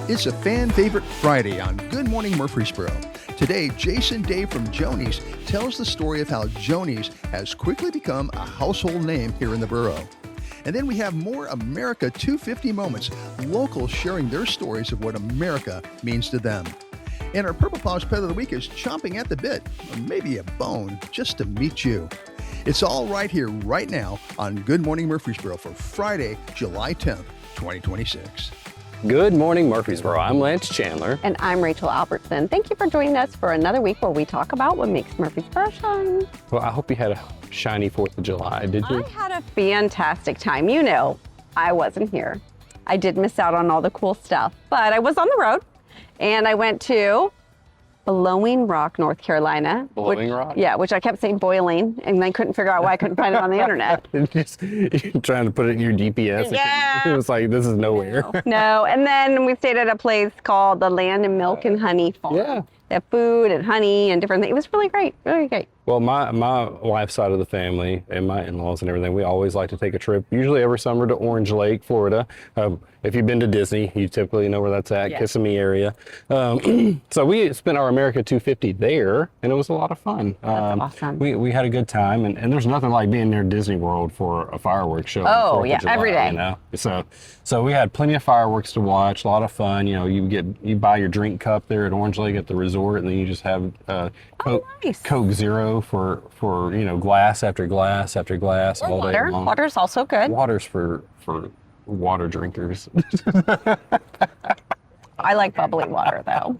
It's a fan favorite Friday on Good Morning Murfreesboro. Today, Jason Day from Joanie's tells the story of how Joanie's has quickly become a household name here in the borough. And then we have more America 250 moments, locals sharing their stories of what America means to them. And our Purple Paws Pet of the Week is chomping at the bit, or maybe a bone, just to meet you. It's all right here, right now, on Good Morning Murfreesboro for Friday, July 10th, 2026. Good morning, Murfreesboro. I'm Lance Chandler. And I'm Rachel Albertson. Thank you for joining us for another week where we talk about what makes Murfreesboro shine. Well, I hope you had a shiny 4th of July, did you? I had a fantastic time. You know, I wasn't here. I did miss out on all the cool stuff, but I was on the road and I went to Blowing Rock, North Carolina. Blowing Rock? Yeah, which I kept saying boiling, and I couldn't figure out why I couldn't find it on the internet. You're trying to put it in your GPS. Yeah. It was like, this is nowhere. No, and then we stayed at a place called the Land and Milk and Honey Farm. Yeah. They have food and honey and different things. It was really great, really great. Well, my wife's side of the family and my in-laws and everything, we always like to take a trip, usually every summer, to Orange Lake, Florida. If you've been to Disney, you typically know where that's at, Yeah. Kissimmee area. So we spent our America 250 there, and it was a lot of fun. That's awesome. We had a good time, and there's nothing like being near Disney World for a fireworks show. Oh, on the 4th yeah, of July, every day. You know? So we had plenty of fireworks to watch, a lot of fun. You know, you buy your drink cup there at Orange Lake at the resort, and then you just have Nice. Coke Zero for glass after glass after glass Or all day water. long. Water's also good. Water's for water drinkers. I like bubbly water though.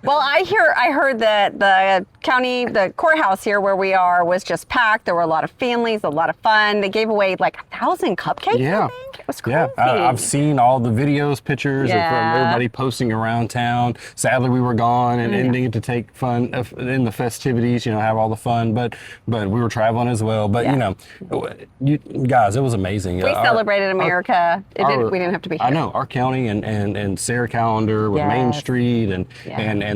Well, I heard that the courthouse here where we are was just packed. There were a lot of families, a lot of fun. They gave away like 1,000 cupcakes, Yeah. I think. It was crazy. Yeah, I've seen all the videos, pictures of everybody posting around town. Sadly, we were gone and didn't get to take fun in the festivities, have all the fun, but we were traveling as well. But, you guys, it was amazing. We celebrated America. We didn't have to be here. I know, our county and Sarah Callender with Main Street and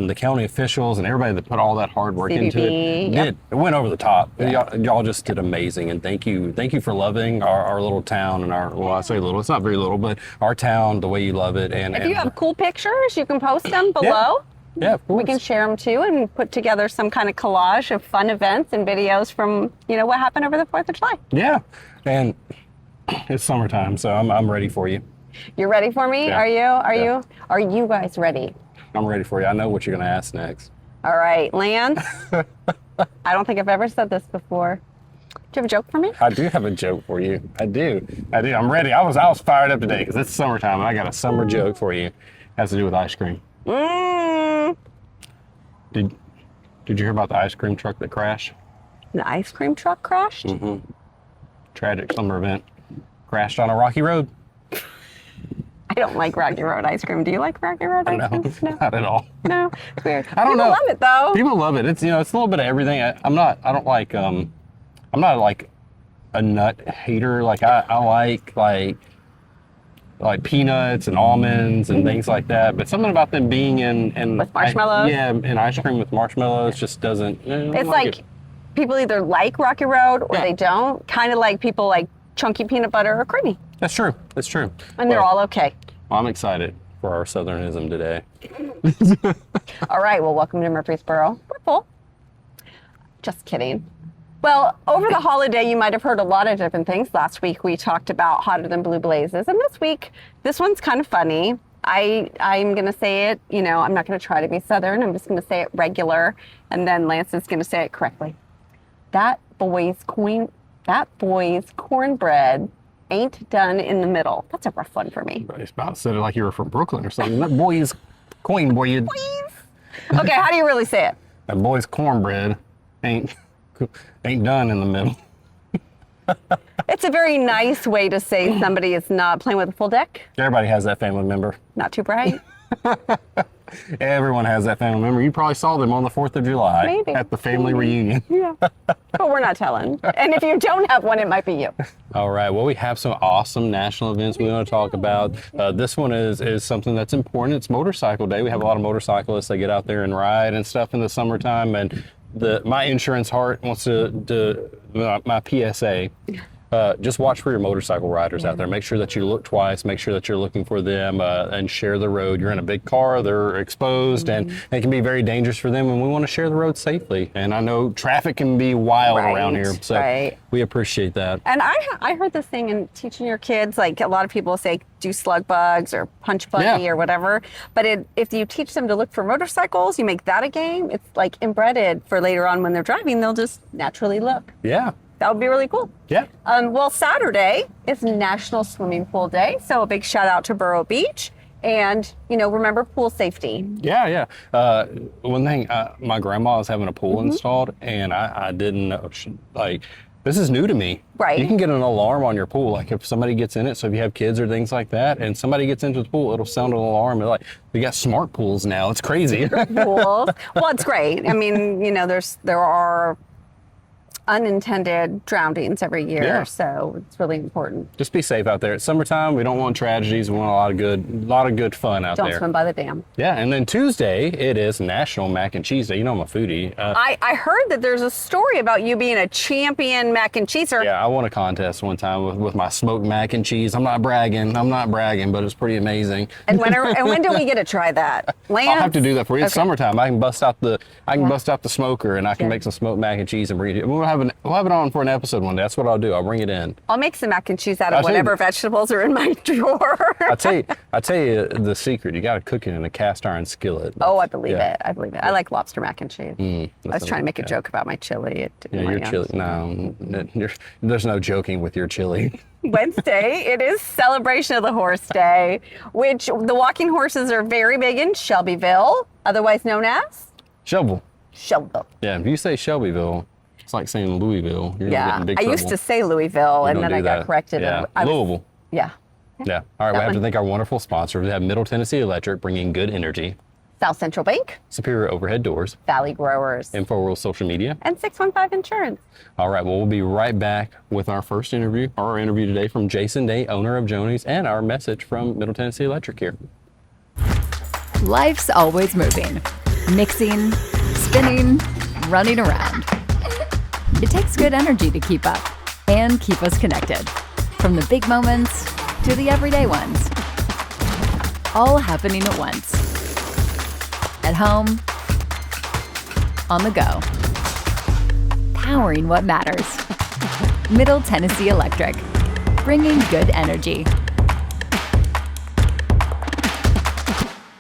the county officials and everybody that put all that hard work into it. It went over the top. Yeah. Y'all just did amazing, and thank you for loving our little town and I say little, it's not very little, but our town the way you love it. And if you have cool pictures, you can post them below. Yeah, of course. We can share them too and put together some kind of collage of fun events and videos from what happened over the 4th of July. Yeah, and it's summertime, so I'm ready for you. You're ready for me? Yeah. Are you guys ready? I'm ready for you. I know what you're going to ask next. All right, Lance. I don't think I've ever said this before. Do you have a joke for me? I do have a joke for you. I do. I'm ready. I was fired up today because it's summertime and I got a summer joke for you. It has to do with ice cream. Did you hear about the ice cream truck that crashed? The ice cream truck crashed? Mm-hmm. Tragic summer event. Crashed on a rocky road. I don't like Rocky Road ice cream. Do you like Rocky Road ice cream? No, not at all. No, it's weird. I don't know. People love it though. People love it. It's it's a little bit of everything. I'm not like a nut hater. Like I like peanuts and almonds and things like that. But something about them being in with marshmallows. In ice cream with marshmallows just doesn't. It's like people either like Rocky Road or they don't. Kind of like people like chunky peanut butter or creamy. That's true. That's true. And they're all okay. Well, I'm excited for our Southernism today. All right. Well, welcome to Murfreesboro. We're full. Just kidding. Well, over the holiday, you might have heard a lot of different things. Last week, we talked about Hotter Than Blue Blazes. And this week, this one's kind of funny. I'm going to say it, I'm not going to try to be Southern. I'm just going to say it regular. And then Lance is going to say it correctly. That boy's cornbread ain't done in the middle. That's a rough one for me. I about said it like you were from Brooklyn or something. That boy's coin boy. Okay, how do you really say it? That boy's cornbread ain't done in the middle. It's a very nice way to say somebody is not playing with a full deck. Everybody has that family member. Not too bright. Everyone has that family member. You probably saw them on the 4th of July. Maybe. At the family reunion. Yeah. But we're not telling. And if you don't have one, it might be you. All right. Well, we have some awesome national events we want to talk about. This one is something that's important. It's Motorcycle Day. We have a lot of motorcyclists that get out there and ride and stuff in the summertime. And my insurance heart wants to my PSA just watch for your motorcycle riders out there. Make sure that you look twice, make sure that you're looking for them, and share the road. You're in a big car, they're exposed, and it can be very dangerous for them, and we want to share the road safely. And I know traffic can be wild around here, so we appreciate that. And I heard this thing in teaching your kids, like a lot of people say do slug bugs or punch buggy or whatever, but if you teach them to look for motorcycles, you make that a game, it's like embedded for later on when they're driving, they'll just naturally look. Yeah. That would be really cool. Yeah. Well, Saturday is National Swimming Pool Day, so a big shout out to Boro Beach. And, remember pool safety. Yeah. One thing, my grandma is having a pool installed, and I didn't know, this is new to me. Right. You can get an alarm on your pool, like if somebody gets in it. So if you have kids or things like that, and somebody gets into the pool, it'll sound an alarm. We got smart pools now. It's crazy. Pools. Well, it's great. I mean, there are unintended drownings every year, so it's really important. Just be safe out there. It's summertime. We don't want tragedies. We want a lot of good fun out there. Don't swim by the dam. Yeah, and then Tuesday it is National Mac and Cheese Day. I'm a foodie. I heard that there's a story about you being a champion mac and cheeser. Yeah, I won a contest one time with my smoked mac and cheese. I'm not bragging, but it's pretty amazing. And when do we get to try that? Lance? I'll have to do that for you. It's summertime. I can bust out the smoker, and I can make some smoked mac and cheese and bring it. We'll have it on for an episode one day. That's what I'll do. I'll bring it in. I'll make some mac and cheese out of whatever vegetables are in my drawer. I tell you the secret. You got to cook it in a cast iron skillet. Oh, I believe it. I like lobster mac and cheese. I was trying to make a joke about my chili. Your chili. No, there's no joking with your chili. Wednesday, it is Celebration of the Horse Day, which the walking horses are very big in Shelbyville, otherwise known as? Shelbyville. Yeah, if you say Shelbyville, it's like saying Louisville. You're gonna get in big trouble. I used to say Louisville, and then I got corrected. Louisville. Yeah. All right, we have to thank our wonderful sponsors. We have Middle Tennessee Electric, bringing good energy. South Central Bank. Superior Overhead Doors. Valley Growers. InfoWorld Social Media. And 615 Insurance. All right, well, we'll be right back with our first interview, our interview today from Jason Day, owner of Joanie's, and our message from Middle Tennessee Electric here. Life's always moving, mixing, spinning, running around. It takes good energy to keep up and keep us connected. From the big moments to the everyday ones. All happening at once. At home, on the go. Powering what matters. Middle Tennessee Electric. Bringing good energy.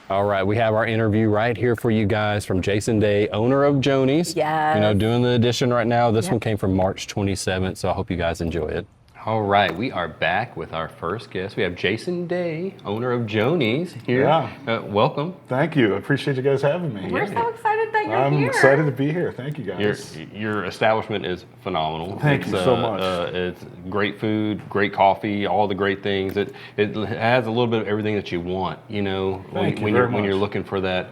All right, we have our interview right here for you guys from Jason Day, owner of Joanie's. Yes. Doing the edition right now. This one came from March 27th, so I hope you guys enjoy it. All right, we are back with our first guest. We have Jason Day, owner of Joanie's here. Yeah. Welcome. Thank you. I appreciate you guys having me. We're so excited that you're I'm here. excited to be here. Thank you guys. Your establishment is phenomenal. Thank you so much. It's great food, great coffee, all the great things. It has a little bit of everything that you want. When you're looking for that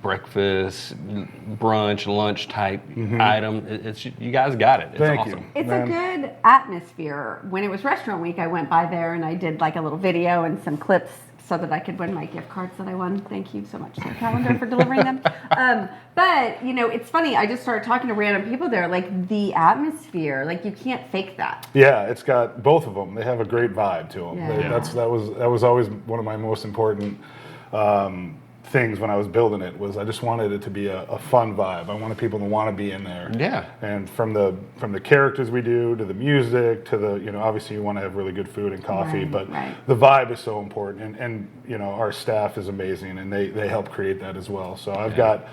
breakfast, brunch, lunch type item. You guys got it. It's awesome. It's a good atmosphere. When it was Restaurant Week, I went by there and I did like a little video and some clips so that I could win my gift cards that I won. Thank you so much to the calendar for delivering them. But it's funny. I just started talking to random people there. Like the atmosphere, like you can't fake that. Yeah, it's got both of them. They have a great vibe to them. Yeah. That was always one of my most important things when I was building it. Was I just wanted it to be a fun vibe. I wanted people to want to be in there. Yeah. And from the characters we do to the music to the obviously you want to have really good food and coffee, but the vibe is so important. And our staff is amazing and they help create that as well. So I've got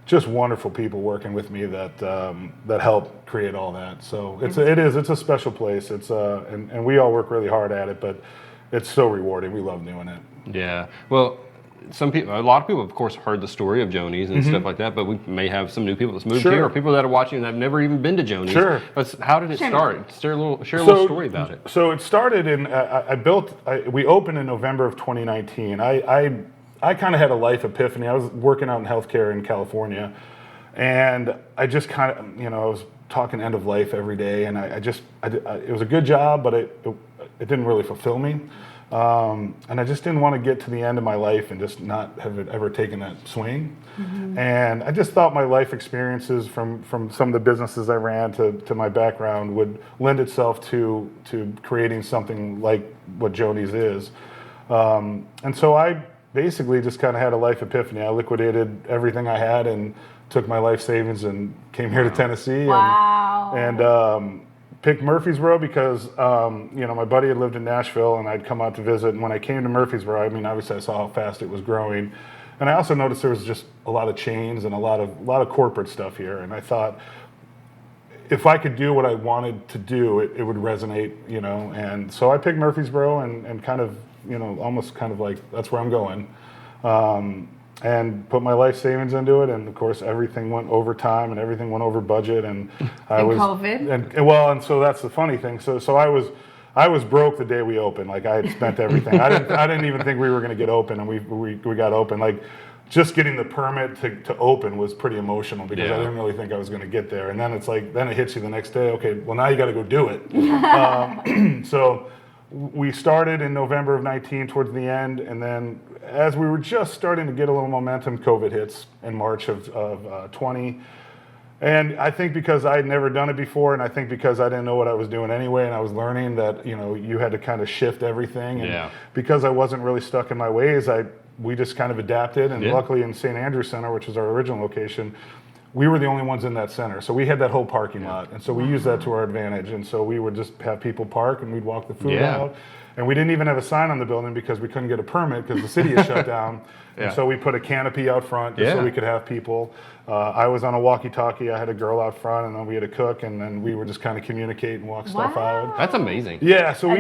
just wonderful people working with me that help create all that. So it's a special place. It's and we all work really hard at it, but it's so rewarding. We love doing it. Yeah. Well, a lot of people, of course, heard the story of Joanie's and stuff like that, but we may have some new people that's moved here, or people that are watching that have never even been to Joanie's. Sure. How did it start? Share a little story about it. So it started in we opened in November of 2019. I kind of had a life epiphany. I was working out in healthcare in California, and I just kind of I was talking end of life every day, and it was a good job, but it didn't really fulfill me. And I just didn't want to get to the end of my life and just not have it ever taken that swing. And I just thought my life experiences from some of the businesses I ran to my background would lend itself to creating something like what Joanie's is. And so I basically just kind of had a life epiphany. I liquidated everything I had and took my life savings and came here to Tennessee. Wow. And picked Murfreesboro because, my buddy had lived in Nashville and I'd come out to visit. And when I came to Murfreesboro, I mean, obviously I saw how fast it was growing. And I also noticed there was just a lot of chains and a lot of corporate stuff here. And I thought, if I could do what I wanted to do, it would resonate, And so I picked Murfreesboro and kind of, almost kind of like, that's where I'm going. And put my life savings into it, and of course everything went over time and everything went over budget, and COVID. And so that's the funny thing. So I was broke the day we opened. Like I had spent everything. I didn't even think we were going to get open, and we got open. Like just getting the permit to open was pretty emotional because I didn't really think I was going to get there. And then it's like then it hits you the next day. Okay, well now you got to go do it. So we started in November of 19 towards the end, and then as we were just starting to get a little momentum, COVID hits in March of 20. And I think because I had never done it before, and I think because I didn't know what I was doing anyway, and I was learning that, you had to kind of shift everything. And because I wasn't really stuck in my ways, we just kind of adapted. And luckily in St. Andrews Center, which was our original location, we were the only ones in that center. So we had that whole parking lot. And so we used that to our advantage. And so we would just have people park and we'd walk the food out. And we didn't even have a sign on the building because we couldn't get a permit because the city is shut down. And so we put a canopy out front just so we could have people. I was on a walkie-talkie. I had a girl out front, and then we had a cook, and then we would just kind of communicate and walk stuff out. That's amazing. Yeah, so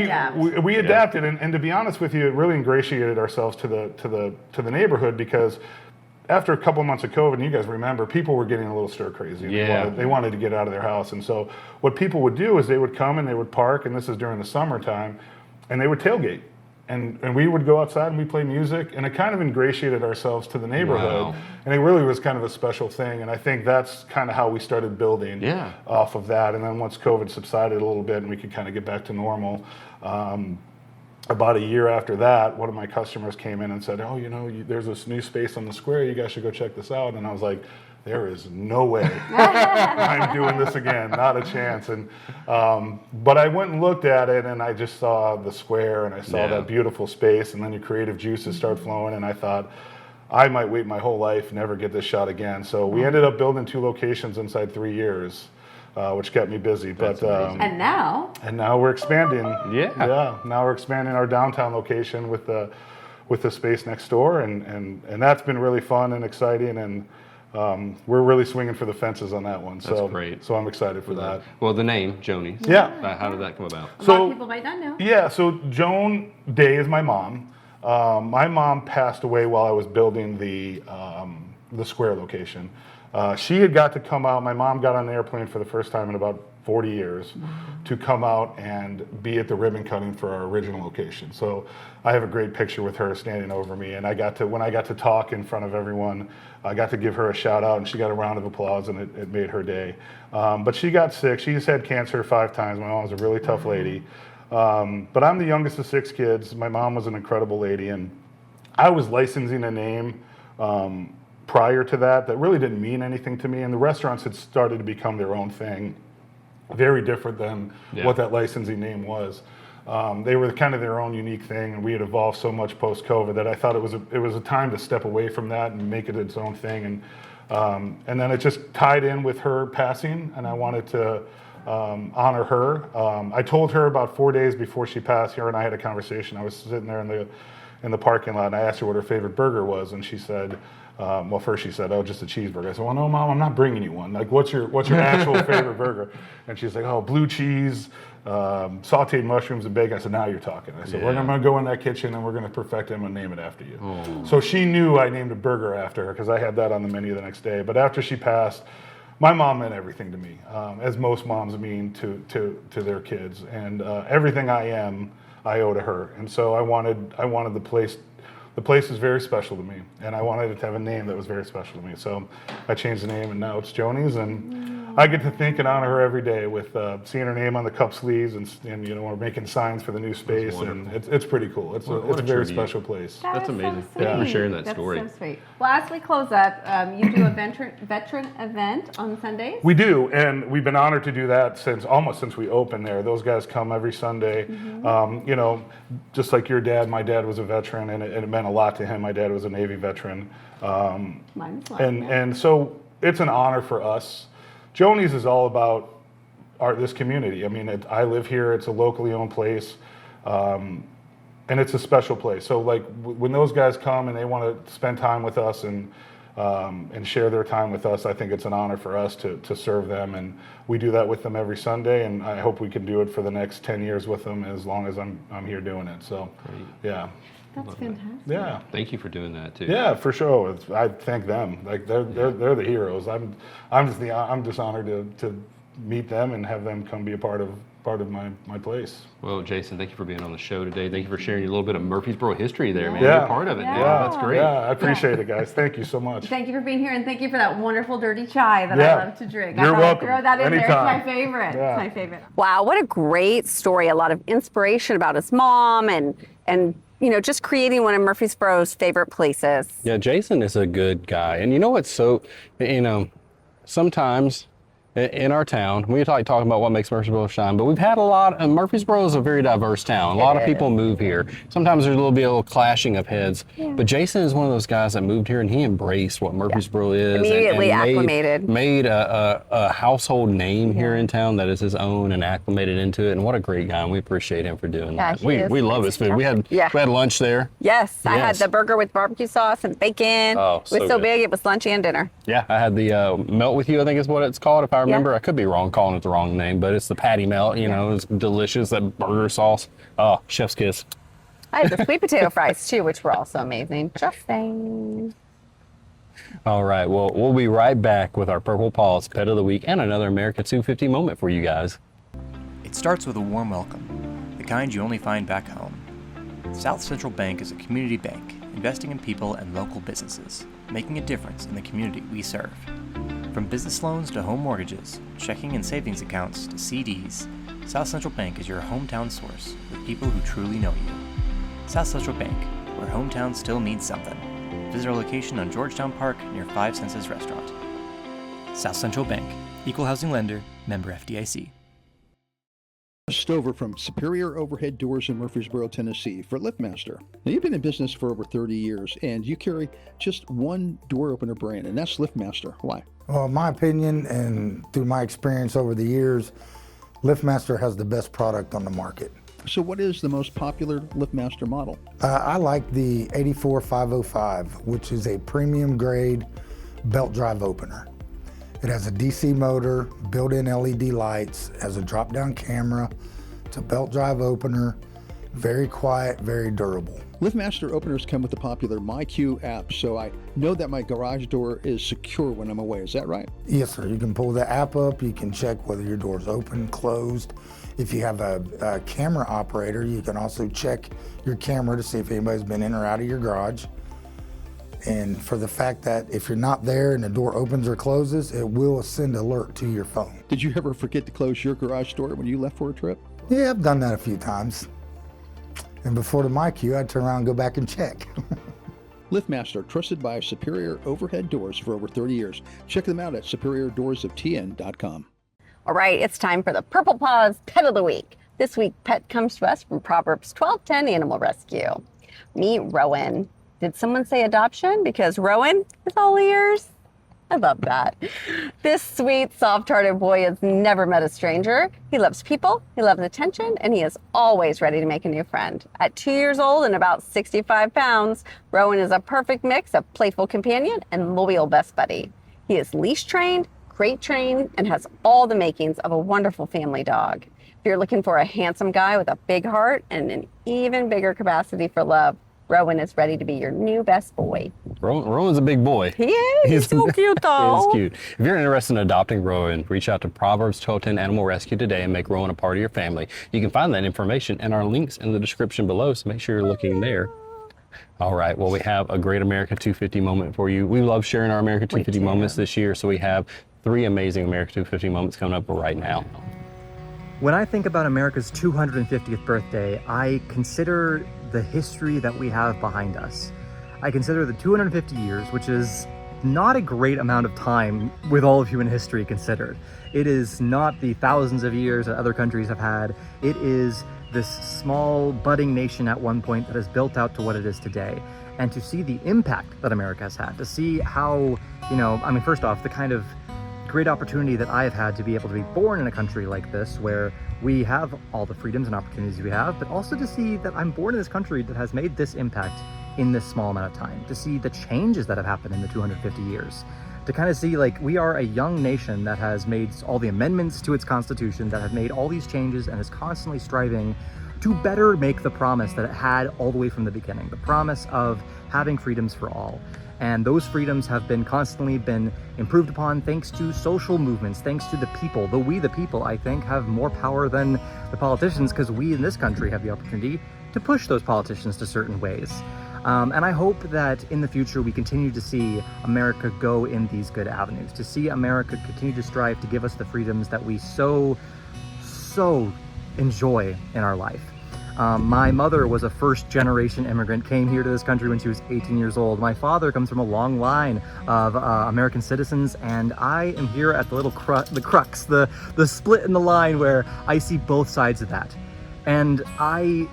we adapted, and to be honest with you, it really ingratiated ourselves to the neighborhood because after a couple months of COVID, and you guys remember, people were getting a little stir crazy. They wanted to get out of their house, and so what people would do is they would come and they would park, and this is during the summertime, and they would tailgate. And we would go outside and we'd play music, and it kind of ingratiated ourselves to the neighborhood. Wow. And it really was kind of a special thing. And I think that's kind of how we started building off of that. And then once COVID subsided a little bit and we could kind of get back to normal, about a year after that, one of my customers came in and said, oh, there's this new space on the square. You guys should go check this out. And I was like, there is no way I'm doing this again, not a chance. And but I went and looked at it, and I just saw the square, and I saw that beautiful space, and then your creative juices start flowing, and I thought, I might wait my whole life, never get this shot again. So we ended up building 2 locations inside 3 years, which kept me busy. But and now we're expanding. Now we're expanding our downtown location with the space next door, and that's been really fun and exciting, and we're really swinging for the fences on that one. That's great. So I'm excited for that. Well, the name, Joanie. Yeah. How did that come about? a lot of people might not know. Yeah, so Joan Day is my mom. My mom passed away while I was building the square location. She had got to come out. My mom got on an airplane for the first time in about 40 years to come out and be at the ribbon cutting for our original location. So I have a great picture with her standing over me, and when I got to talk in front of everyone, I got to give her a shout out, and she got a round of applause, and it made her day. But she got sick. She's had cancer 5 times. My mom was a really tough lady. But I'm the youngest of 6 kids. My mom was an incredible lady, and I was licensing a name prior to that really didn't mean anything to me, and the restaurants had started to become their own thing, very different than what that licensing name was. They were kind of their own unique thing, and we had evolved so much post-COVID that I thought it was a time to step away from that and make it its own thing. And then it just tied in with her passing, and I wanted to honor her. I told her about 4 days before she passed. Her and I had a conversation. I was sitting there in the parking lot, and I asked her what her favorite burger was, and she said, well, first she said, oh, just a cheeseburger. I said, well, no, Mom, I'm not bringing you one. Like, what's your actual favorite burger? And she's like, oh, blue cheese, sauteed mushrooms and bacon. I said, now you're talking. I said, we're going to go in that kitchen and we're going to perfect it and name it after you. Oh. So she knew I named a burger after her because I had that on the menu the next day. But after she passed, my mom meant everything to me, as most moms mean to their kids. And everything I am, I owe to her. And so I wanted the place. The place is very special to me, and I wanted it to have a name that was very special to me. So I changed the name, and now it's Joanie's, and I get to think and honor her every day with seeing her name on the cup sleeves and we're making signs for the new space, and it's pretty cool. It's a very special place. That's amazing. So Thank you for sharing that That's story. so sweet. Well, as we close up, you do a veteran event on Sundays? We do, and we've been honored to do that almost since we opened there. Those guys come every Sunday. Just like your dad, my dad was a veteran, and it meant a lot to him. My dad was a Navy veteran. Mine as well. And so it's an honor for us. Joanie's is all about this community. I mean, I live here. It's a locally owned place, and it's a special place. So like when those guys come and they want to spend time with us and share their time with us, I think it's an honor for us to serve them, and we do that with them every Sunday, and I hope we can do it for the next 10 years with them as long as I'm here doing it. So, yeah. That's fantastic. Yeah. Thank you for doing that too. Yeah, for sure. I thank them. Like they're the heroes. I'm just honored to meet them and have them come be a part of my place. Well, Jason, thank you for being on the show today. Thank you for sharing a little bit of Murfreesboro history there, man. Yeah. You're part of it. Yeah. Yeah, that's great. Yeah, I appreciate it, guys. Thank you so much. Thank you for being here, and thank you for that wonderful dirty chai that Yeah. I love to drink. You're I thought welcome. I'd throw that in there. It's Anytime. my favorite. Yeah. It's my favorite. Wow, what a great story. A lot of inspiration about his mom and just creating one of Murfreesboro's favorite places. Yeah, Jason is a good guy. And you know what's sometimes in our town, we talking about what makes Murfreesboro shine, but we've had Murfreesboro is a very diverse town. A lot of people move here. Sometimes there's a little clashing of heads, but Jason is one of those guys that moved here and he embraced what Murfreesboro is. Immediately and acclimated. Made a household name here in town that is his own and acclimated into it. And what a great guy, and we appreciate him for doing that. he is. We love his food. We had lunch there. Yes, I had Yes. the burger with barbecue sauce and bacon. Oh, it was so so good. big, it was lunch and dinner. Yeah, I had the melt with you, I think is what it's called, if I remember. I could be wrong calling it the wrong name, but it's the patty melt, it's delicious, that burger sauce. Oh, chef's kiss. I had the sweet potato fries too, which were also amazing. Just saying. All right, well, we'll be right back with our Purple Paws Pet of the Week and another America 250 moment for you guys. It starts with a warm welcome, the kind you only find back home. South Central Bank is a community bank, investing in people and local businesses, making a difference in the community we serve. From business loans to home mortgages, checking and savings accounts to CDs, South Central Bank is your hometown source with people who truly know you. South Central Bank, where hometown still means something. Visit our location on Georgetown Park near Five Senses Restaurant. South Central Bank, equal housing lender, member FDIC. Stover from Superior Overhead Doors in Murfreesboro, Tennessee for LiftMaster. Now, you've been in business for over 30 years and you carry just one door opener brand, and that's LiftMaster. Why? Well, in my opinion, and through my experience over the years, LiftMaster has the best product on the market. So what is the most popular LiftMaster model? I like the 84505, which is a premium grade belt drive opener. It has a DC motor, built-in LED lights, has a drop-down camera. It's a belt drive opener, very quiet, very durable. LiftMaster openers come with the popular MyQ app, so I know that my garage door is secure when I'm away. Is that right? Yes, sir. You can pull the app up. You can check whether your door's open, closed. If you have a camera operator, you can also check your camera to see if anybody's been in or out of your garage. And for the fact that if you're not there and the door opens or closes, it will send alert to your phone. Did you ever forget to close your garage door when you left for a trip? Yeah, I've done that a few times. And before the MyQ, I'd turn around and go back and check. LiftMaster, trusted by Superior Overhead Doors for over 30 years. Check them out at superiordoorsofTN.com. All right, it's time for the Purple Paws Pet of the Week. This week, pet comes to us from Proverbs 12:10 Animal Rescue. Meet Rowan. Did someone say adoption? Because Rowan is all ears. I love that. This sweet, soft-hearted boy has never met a stranger. He loves people, he loves attention, and he is always ready to make a new friend. At 2 years old and about 65 pounds, Rowan is a perfect mix of playful companion and loyal best buddy. He is leash trained, crate trained, and has all the makings of a wonderful family dog. If you're looking for a handsome guy with a big heart and an even bigger capacity for love, Rowan is ready to be your new best boy. Rowan's a big boy. He is. He's so cute, though. He's cute. If you're interested in adopting Rowan, reach out to Proverbs 12:10 Animal Rescue today and make Rowan a part of your family. You can find that information in our links in the description below, so make sure you're looking there. All right, well, we have a great America 250 moment for you. We love sharing our America 250 moments this year, so we have 3 amazing America 250 moments coming up right now. When I think about America's 250th birthday, I consider the history that we have behind us. I consider the 250 years, which is not a great amount of time with all of human history considered. It is not the thousands of years that other countries have had. It is this small budding nation at one point that has built out to what it is today. And to see the impact that America has had, to see how, first off, the kind of great opportunity that I have had to be able to be born in a country like this, where we have all the freedoms and opportunities we have, but also to see that I'm born in this country that has made this impact in this small amount of time, to see the changes that have happened in the 250 years, to kind of see we are a young nation that has made all the amendments to its constitution, that have made all these changes and is constantly striving to better make the promise that it had all the way from the beginning, the promise of having freedoms for all. And those freedoms have been constantly improved upon thanks to social movements, thanks to the people. We the people, I think, have more power than the politicians, because we in this country have the opportunity to push those politicians to certain ways. And I hope that in the future we continue to see America go in these good avenues, to see America continue to strive to give us the freedoms that we so enjoy in our life. My mother was a first-generation immigrant, came here to this country when she was 18 years old. My father comes from a long line of American citizens, and I am here at the little the crux, the split in the line where I see both sides of that. And I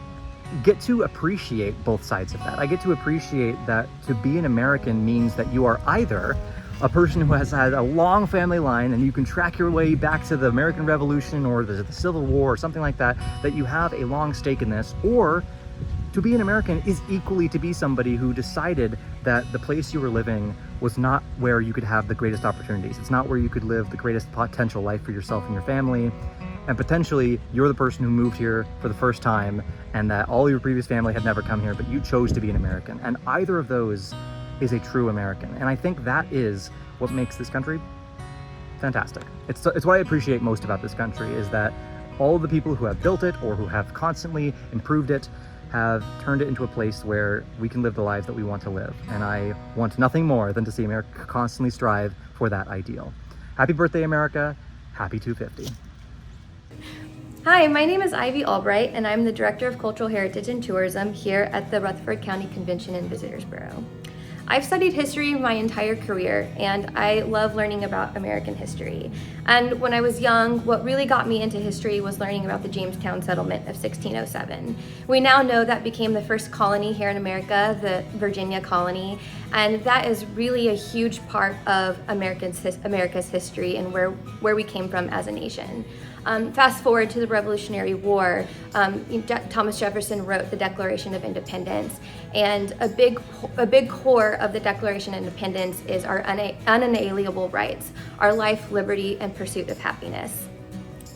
get to appreciate both sides of that. I get to appreciate that to be an American means that you are either a person who has had a long family line and you can track your way back to the American Revolution or the Civil War or something like that, that you have a long stake in this, or to be an American is equally to be somebody who decided that the place you were living was not where you could have the greatest opportunities. It's not where you could live the greatest potential life for yourself and your family. And potentially you're the person who moved here for the first time, and that all your previous family had never come here, but you chose to be an American. And either of those is a true American. And I think that is what makes this country fantastic. It's what I appreciate most about this country, is that all the people who have built it or who have constantly improved it have turned it into a place where we can live the lives that we want to live. And I want nothing more than to see America constantly strive for that ideal. Happy birthday, America. Happy 250. Hi, my name is Ivy Albright, and I'm the Director of Cultural Heritage and Tourism here at the Rutherford County Convention and Visitors Bureau. I've studied history my entire career, and I love learning about American history. And when I was young, what really got me into history was learning about the Jamestown settlement of 1607. We now know that became the first colony here in America, the Virginia colony, and that is really a huge part of America's history and where we came from as a nation. Fast forward to the Revolutionary War, Thomas Jefferson wrote the Declaration of Independence, and a big core of the Declaration of Independence is our unalienable rights, our life, liberty, and pursuit of happiness.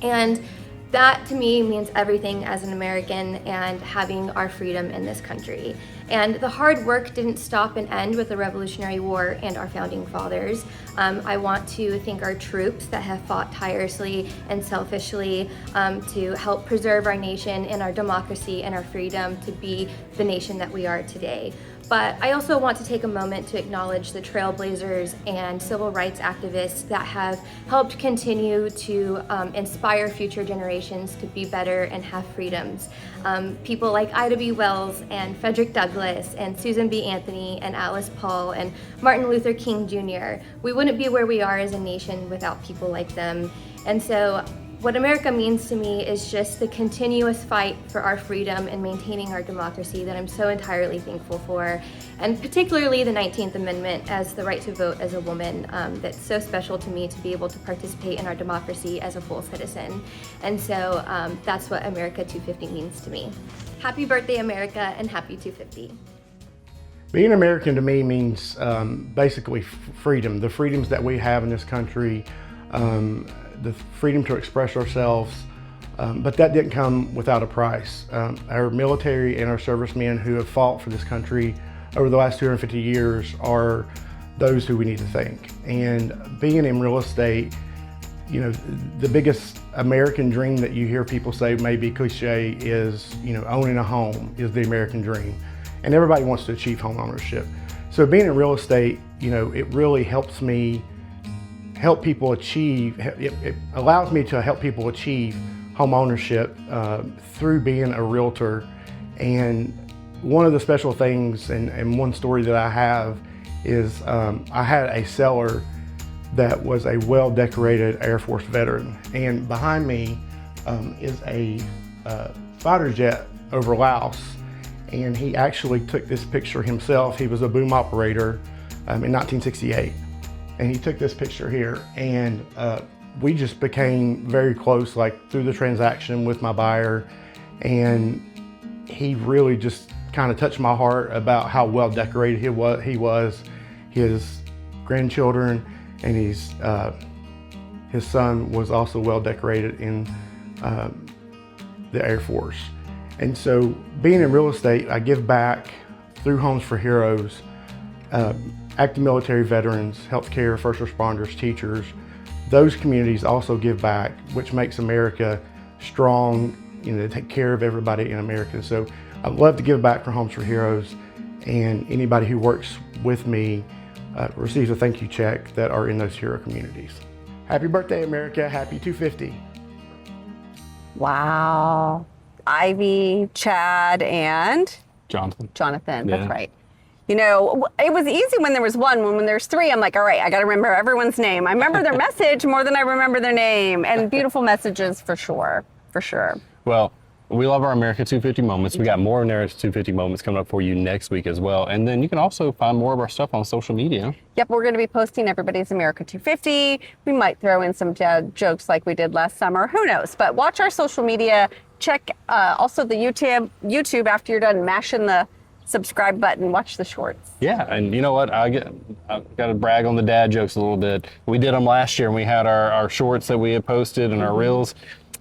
And that to me means everything as an American and having our freedom in this country. And the hard work didn't stop and end with the Revolutionary War and our founding fathers. I want to thank our troops that have fought tirelessly and selfishly to help preserve our nation and our democracy and our freedom to be the nation that we are today. But I also want to take a moment to acknowledge the trailblazers and civil rights activists that have helped continue to inspire future generations to be better and have freedoms. People like Ida B. Wells and Frederick Douglass and Susan B. Anthony and Alice Paul and Martin Luther King Jr. We wouldn't be where we are as a nation without people like them. And so what America means to me is just the continuous fight for our freedom and maintaining our democracy that I'm so entirely thankful for, and particularly the 19th Amendment as the right to vote as a woman. That's so special to me to be able to participate in our democracy as a full citizen. And so that's what America 250 means to me. Happy birthday, America, and happy 250. Being American to me means basically freedom, the freedoms that we have in this country, the freedom to express ourselves, but that didn't come without a price. Our military and our servicemen who have fought for this country over the last 250 years are those who we need to thank. And being in real estate, you know, the biggest American dream that you hear people say may be cliche is, you know, owning a home is the American dream. And everybody wants to achieve home ownership. So being in real estate, you know, it really helps me help people achieve, it allows me to help people achieve home ownership through being a realtor. And one of the special things and one story that I have is I had a seller that was a well-decorated Air Force veteran. And behind me is a fighter jet over Laos. And he actually took this picture himself. He was a boom operator in 1968. And he took this picture here, and we just became very close, like through the transaction with my buyer. And he really just kind of touched my heart about how well decorated he was, his grandchildren, and his son was also well decorated in the Air Force. And so being in real estate, I give back through Homes for Heroes, active military veterans, healthcare, first responders, teachers. Those communities also give back, which makes America strong, to take care of everybody in America. So I love to give back for Homes for Heroes, and anybody who works with me receives a thank you check that are in those hero communities. Happy birthday, America. Happy 250. Wow. Ivy, Chad, and Jonathan. That's right. It was easy when there was one. When there's three, I'm like, all right, I got to remember everyone's name. I remember their message more than I remember their name. And beautiful messages for sure. Well, we love our America 250 moments. We got more America 250 moments coming up for you next week as well. And then you can also find more of our stuff on social media. Yep, we're going to be posting everybody's America 250. We might throw in some dad jokes like we did last summer. Who knows? But watch our social media. Check also the YouTube after you're done mashing the subscribe button. Watch the shorts. Yeah, and you know what? I got to brag on the dad jokes a little bit. We did them last year, and we had our shorts that we had posted and our reels.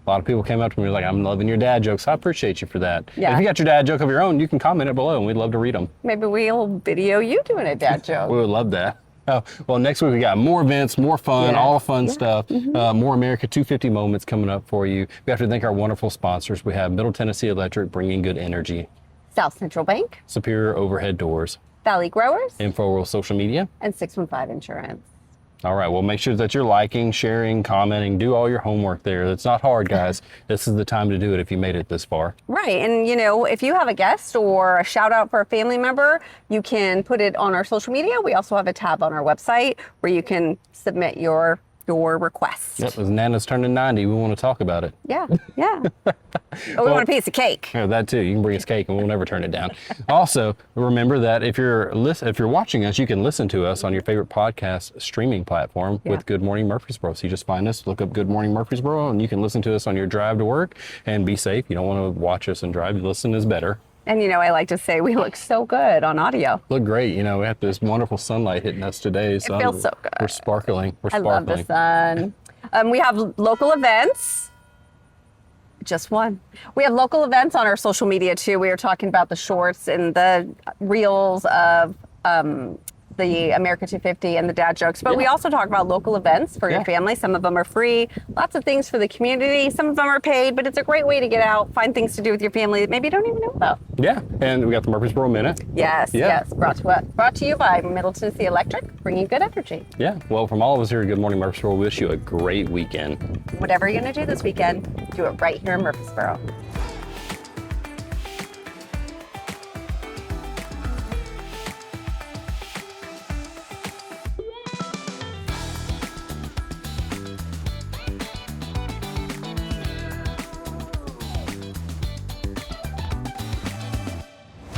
A lot of people came up to me like, I'm loving your dad jokes. I appreciate you for that. Yeah. If you got your dad joke of your own, you can comment it below, and we'd love to read them. Maybe we'll video you doing a dad joke. We would love that. Oh, well, next week we got more events, more fun, all the fun stuff, more America 250 moments coming up for you. We have to thank our wonderful sponsors. We have Middle Tennessee Electric, bringing good energy. South Central Bank. Superior Overhead Doors. Valley Growers. InfoWorld Social Media. And 615 Insurance. All right, well, make sure that you're liking, sharing, commenting, do all your homework there. It's not hard, guys. This is the time to do it if you made it this far. Right, and if you have a guest or a shout out for a family member, you can put it on our social media. We also have a tab on our website where you can submit your request. Yep, as Nana's turning 90, we want to talk about it. Yeah. We want a piece of cake. Yeah, that too. You can bring us cake and we'll never turn it down. Also, remember that if you're watching us, you can listen to us on your favorite podcast streaming platform with Good Morning Murfreesboro. So you just find us, look up Good Morning Murfreesboro, and you can listen to us on your drive to work and be safe. You don't want to watch us and drive. Listen is better. And I like to say we look so good on audio. Look great. We have this wonderful sunlight hitting us today. So it feels so good. We're sparkling. I love the sun. We have local events. Just one. We have local events on our social media too. We are talking about the shorts and the reels of the America 250 and the dad jokes, but we also talk about local events for your family. Some of them are free, lots of things for the community. Some of them are paid, but it's a great way to get out, find things to do with your family that maybe you don't even know about. Yeah, and we got the Murfreesboro Minute. Yes. Brought to you by Middle Tennessee Electric, bringing good energy. Yeah, well, from all of us here at Good Morning Murfreesboro, we wish you a great weekend. Whatever you're going to do this weekend, do it right here in Murfreesboro.